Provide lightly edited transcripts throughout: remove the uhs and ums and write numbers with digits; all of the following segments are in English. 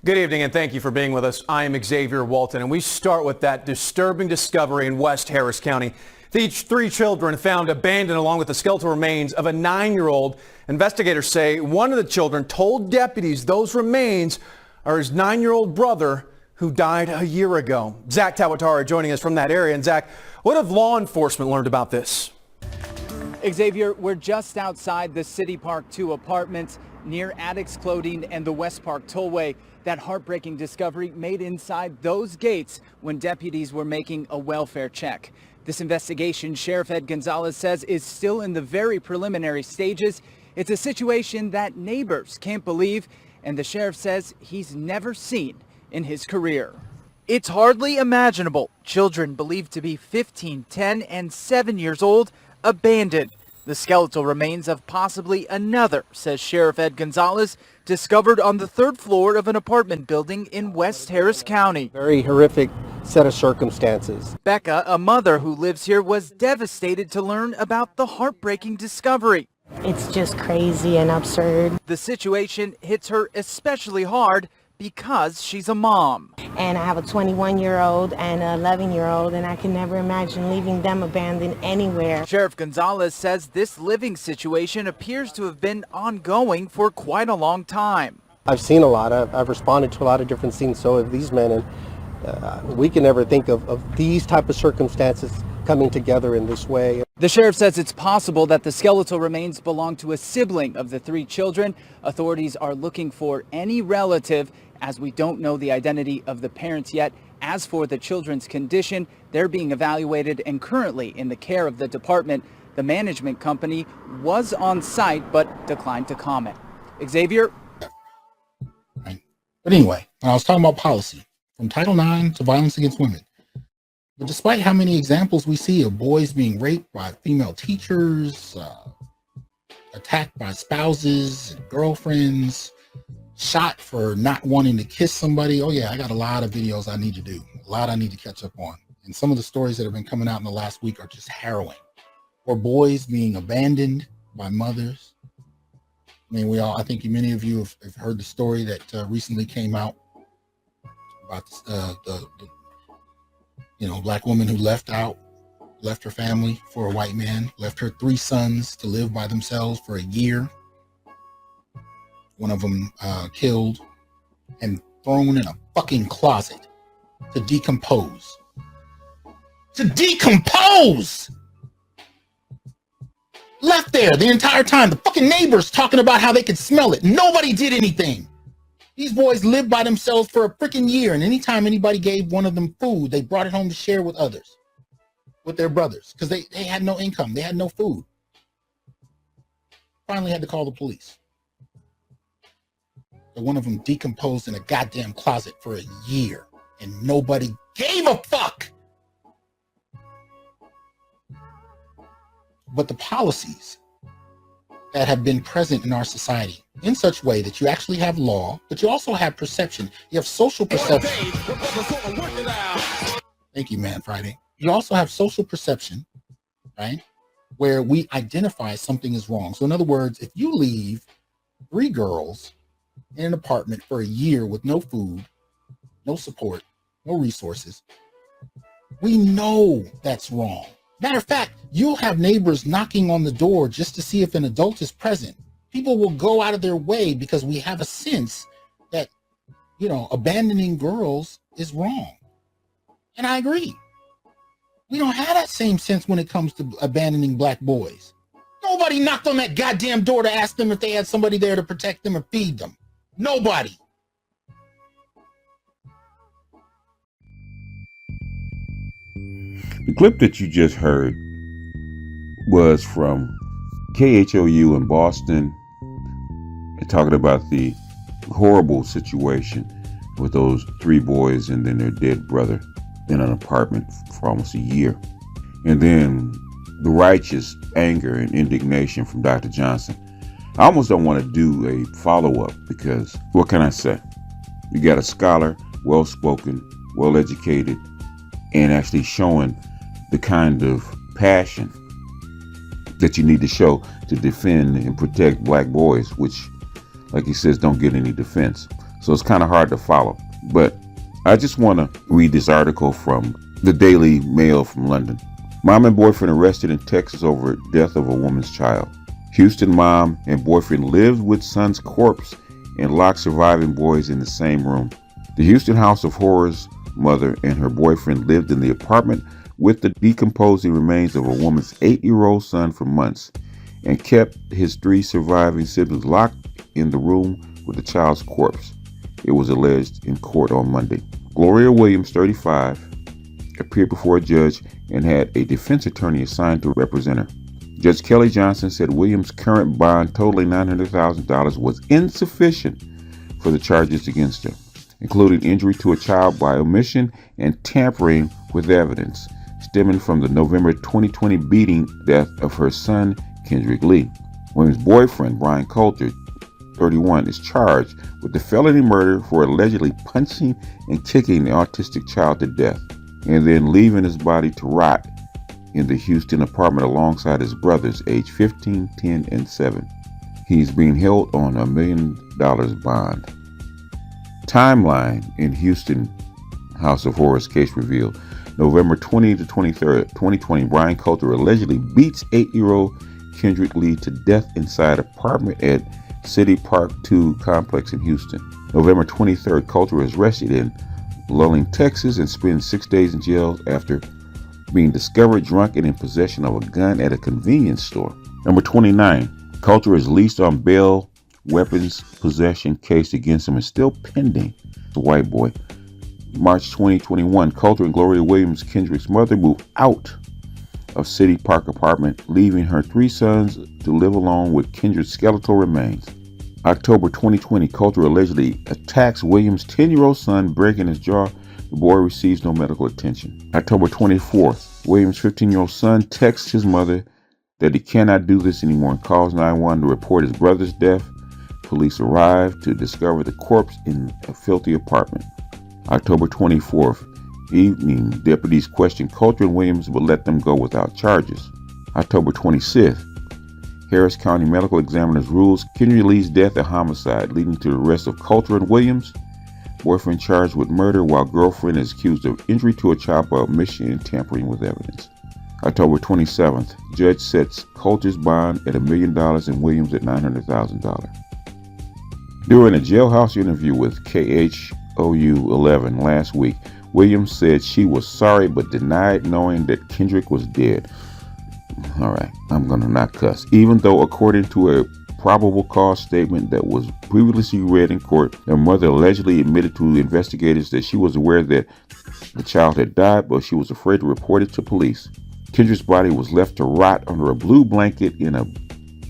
Good evening and thank you for being with us. I am Xavier Walton and we start with that disturbing discovery in West Harris County. These three children found abandoned along with the skeletal remains of a 9-year-old. Investigators say one of the children told deputies those remains are his 9-year-old brother who died a year ago. Zach Tawatara joining us from that area. And Zach, what have law enforcement learned about this? Xavier, we're just outside the City Park 2 apartments near Addicts Clothing and the West Park Tollway. That heartbreaking discovery made inside those gates when deputies were making a welfare check. This investigation, Sheriff Ed Gonzalez says, is still in the very preliminary stages. It's a situation that neighbors can't believe, and the sheriff says he's never seen in his career. It's hardly imaginable. Children believed to be 15, 10, and 7 years old abandoned. The skeletal remains of possibly another, says Sheriff Ed Gonzalez, discovered on the 3rd floor of an apartment building in West Harris County. Very horrific set of circumstances. Becca, a mother who lives here, was devastated to learn about the heartbreaking discovery. It's just crazy and absurd. The situation hits her especially hard because she's a mom. And I have a 21-year-old and an 11-year-old, and I can never imagine leaving them abandoned anywhere. Sheriff Gonzalez says this living situation appears to have been ongoing for quite a long time. I've seen a lot. I've responded to a lot of different scenes, so have these men, and we can never think of these type of circumstances coming together in this way. The sheriff says it's possible that the skeletal remains belong to a sibling of the three children. Authorities are looking for any relative, as we don't know the identity of the parents yet. As for the children's condition, they're being evaluated and currently in the care of the department. The management company was on site but declined to comment. Xavier? Right. But anyway, I was talking about policy, from Title IX to violence against women. But despite how many examples we see of boys being raped by female teachers, attacked by spouses and girlfriends, shot for not wanting to kiss somebody. Oh yeah, I got a lot of videos I need to do, a lot I need to catch up on. And some of the stories that have been coming out in the last week are just harrowing. Or boys being abandoned by mothers. I mean, I think many of you have heard the story that recently came out about the black woman who left her family for a white man, left her 3 sons to live by themselves for a year. One of them killed and thrown in a fucking closet to decompose. To decompose! Left there the entire time. The fucking neighbors talking about how they could smell it. Nobody did anything. These boys lived by themselves for a freaking year, and anytime anybody gave one of them food, they brought it home to share with others, with their brothers, because they had no income. They had no food. Finally had to call the police. So one of them decomposed in a goddamn closet for a year, and nobody gave a fuck. But the policies that have been present in our society in such a way that you actually have law, but you also have perception. You have social perception. Thank you, Man Friday. You also have social perception, right? Where we identify something is wrong. So in other words, if you leave 3 girls in an apartment for a year with no food, no support, no resources, we know that's wrong. Matter of fact, you'll have neighbors knocking on the door just to see if an adult is present. People will go out of their way because we have a sense that, abandoning girls is wrong. And I agree. We don't have that same sense when it comes to abandoning black boys. Nobody knocked on that goddamn door to ask them if they had somebody there to protect them or feed them. Nobody. The clip that you just heard was from KHOU in Boston, and talking about the horrible situation with those 3 boys and then their dead brother in an apartment for almost a year. And then the righteous anger and indignation from Dr. Johnson. I almost don't want to do a follow-up because what can I say? You got a scholar, well-spoken, well-educated, and actually showing the kind of passion that you need to show to defend and protect black boys, which, like he says, don't get any defense. So it's kind of hard to follow. But I just want to read this article from the Daily Mail from London. Mom and boyfriend arrested in Texas over death of a woman's child. Houston mom and boyfriend lived with son's corpse and locked surviving boys in the same room. The Houston House of Horrors mother and her boyfriend lived in the apartment with the decomposing remains of a woman's 8-year-old son for months and kept his 3 surviving siblings locked in the room with the child's corpse, it was alleged in court on Monday. Gloria Williams, 35, appeared before a judge and had a defense attorney assigned to represent her. Judge Kelly Johnson said Williams' current bond totaling $900,000 was insufficient for the charges against her, including injury to a child by omission and tampering with evidence stemming from the November 2020 beating death of her son, Kendrick Lee. Williams' boyfriend, Brian Coulter, 31, is charged with the felony murder for allegedly punching and kicking the autistic child to death and then leaving his body to rot in the Houston apartment alongside his brothers, aged 15, 10, and 7. He's being held on $1 million bond. Timeline in Houston House of Horrors case revealed. November 20 to 23rd, 2020, Brian Coulter allegedly beats 8-year-old Kendrick Lee to death inside apartment at City Park 2 complex in Houston. November 23rd, Coulter was arrested in Luling, Texas, and spent 6 days in jail after being discovered drunk and in possession of a gun at a convenience store. Number 29, Coulter is released on bail. Weapons possession case against him is still pending. The white boy. March 2021, Coulter and Gloria Williams, Kendrick's mother, moved out of City Park apartment, leaving her 3 sons to live alone with Kendrick's skeletal remains. October 2020, Coulter allegedly attacks Williams' 10-year-old son, breaking his jaw. The boy receives no medical attention. October 24th, Williams' 15-year-old son texts his mother that he cannot do this anymore and calls 911 to report his brother's death. Police arrive to discover the corpse in a filthy apartment. October 24th, evening, deputies questioned Coulter and Williams but let them go without charges. October 26th, Harris County medical examiners rules Kendrick Lee's death a homicide, leading to the arrest of Coulter and Williams. Boyfriend charged with murder while girlfriend is accused of injury to a child by omission and tampering with evidence. October 27th, judge sets Coulter's bond at $1 million and Williams at $900,000. During a jailhouse interview with KHOU 11 last week, Williams said she was sorry but denied knowing that Kendrick was dead. All right, I'm going to not cuss. Even though, according to a probable cause statement that was previously read in court, their mother allegedly admitted to investigators that she was aware that the child had died, but she was afraid to report it to police. Kendrick's body was left to rot under a blue blanket in a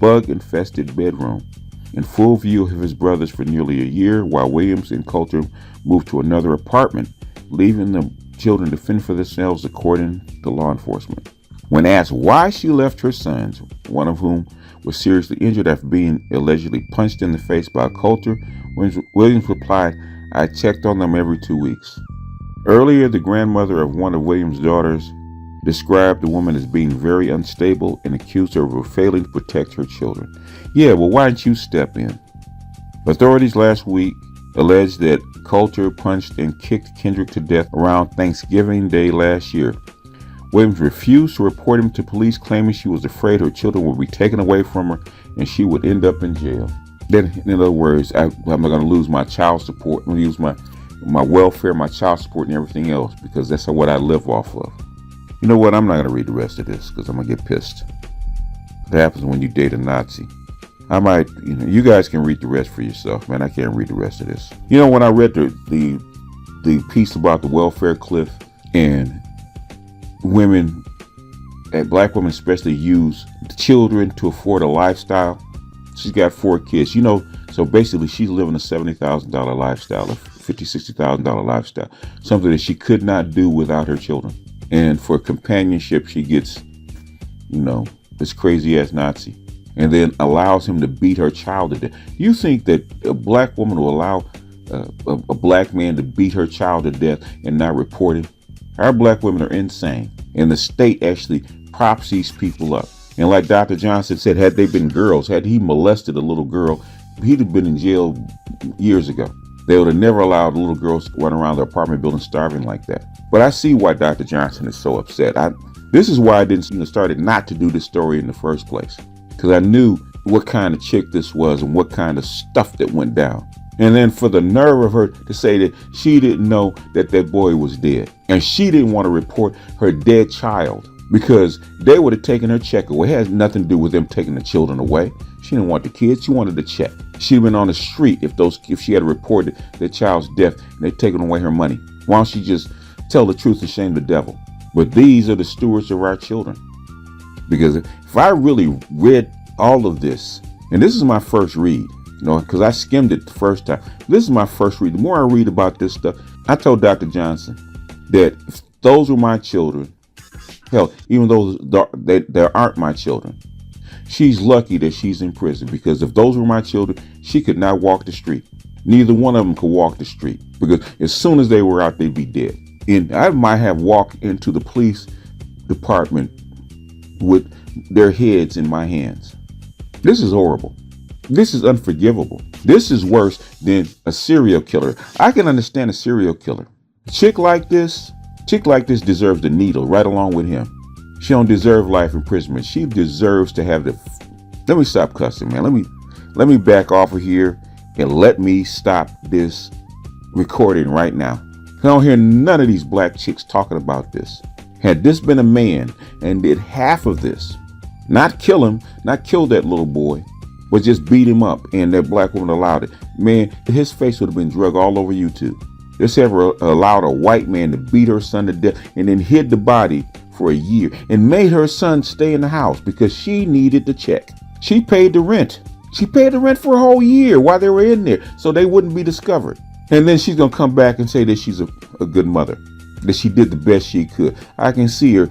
bug-infested bedroom, in full view of his brothers for nearly a year, while Williams and Coulter moved to another apartment, leaving the children to fend for themselves, according to law enforcement. When asked why she left her sons, one of whom was seriously injured after being allegedly punched in the face by Coulter, Williams replied, "I checked on them every 2 weeks." Earlier, the grandmother of one of Williams' daughters described the woman as being very unstable and accused her of failing to protect her children. Yeah, well, why didn't you step in? Authorities last week alleged that Coulter punched and kicked Kendrick to death around Thanksgiving Day last year. Williams refused to report him to police, claiming she was afraid her children would be taken away from her and she would end up in jail. Then, in other words, I'm not going to lose my child support. I'm going to use my welfare, my child support, and everything else because that's what I live off of. You know what? I'm not going to read the rest of this because I'm going to get pissed. What happens when you date a Nazi? I might, you guys can read the rest for yourself, man. I can't read the rest of this. When I read the piece about the welfare cliff and women, and black women especially, use children to afford a lifestyle. She's got 4 kids, so basically she's living a $70,000 lifestyle, a $50,000, $60,000 lifestyle, something that she could not do without her children. And for companionship, she gets, this crazy ass Nazi, and then allows him to beat her child to death. You think that a black woman will allow a black man to beat her child to death and not report it? Our black women are insane, and the state actually props these people up. And like Dr. Johnson said, had they been girls, had he molested a little girl, he'd have been in jail years ago. They would have never allowed little girls to run around the apartment building starving like that. But I see why Dr. Johnson is so upset. This is why I didn't started not to do this story in the first place, because I knew what kind of chick this was and what kind of stuff that went down. And then for the nerve of her to say that she didn't know that that boy was dead, and she didn't want to report her dead child because they would have taken her check away. It has nothing to do with them taking the children away. She didn't want the kids. She wanted the check. She'd have been on the street if she had reported the child's death and they'd taken away her money. Why don't she just tell the truth and shame the devil? But these are the stewards of our children. Because if I really read all of this, and this is my first read, because I skimmed it the first time. This is my first read. The more I read about this stuff, I told Dr. Johnson that if those were my children, hell, even though they aren't my children, she's lucky that she's in prison, because if those were my children, she could not walk the street. Neither one of them could walk the street, because as soon as they were out, they'd be dead. And I might have walked into the police department with their heads in my hands. This is horrible. This is unforgivable. This is worse than a serial killer. I can understand a serial killer. Chick like this deserves the needle right along with him. She don't deserve life imprisonment. She deserves to have the. Let me stop cussing, man. Let me back off of here and let me stop this recording right now. I don't hear none of these black chicks talking about this. Had this been a man and did half of this, not kill him, not kill that little boy, but just beat him up, and that black woman allowed it, man, his face would have been drug all over YouTube. This ever allowed a white man to beat her son to death and then hid the body for a year and made her son stay in the house because she needed the check. She paid the rent. She paid the rent for a whole year while they were in there so they wouldn't be discovered. And then she's going to come back and say that she's a good mother, that she did the best she could. I can see her.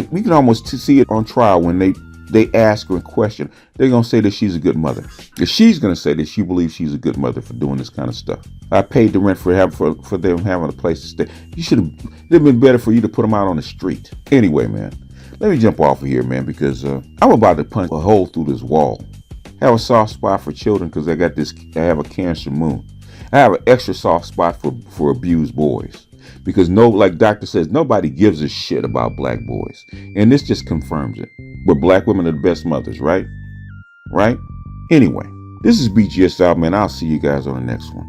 We can almost see it on trial when they ask her and question. They're going to say that she's a good mother. If she's going to say that she believes she's a good mother for doing this kind of stuff. I paid the rent for them having a place to stay. It'd have been better for you to put them out on the street. Anyway, man, let me jump off of here, man, because I'm about to punch a hole through this wall. I have a soft spot for children because I have a Cancer moon. I have an extra soft spot for abused boys because like Doctor says, nobody gives a shit about black boys. And this just confirms it. But black women are the best mothers, right? Right? Anyway, this is BGS out, man. I'll see you guys on the next one.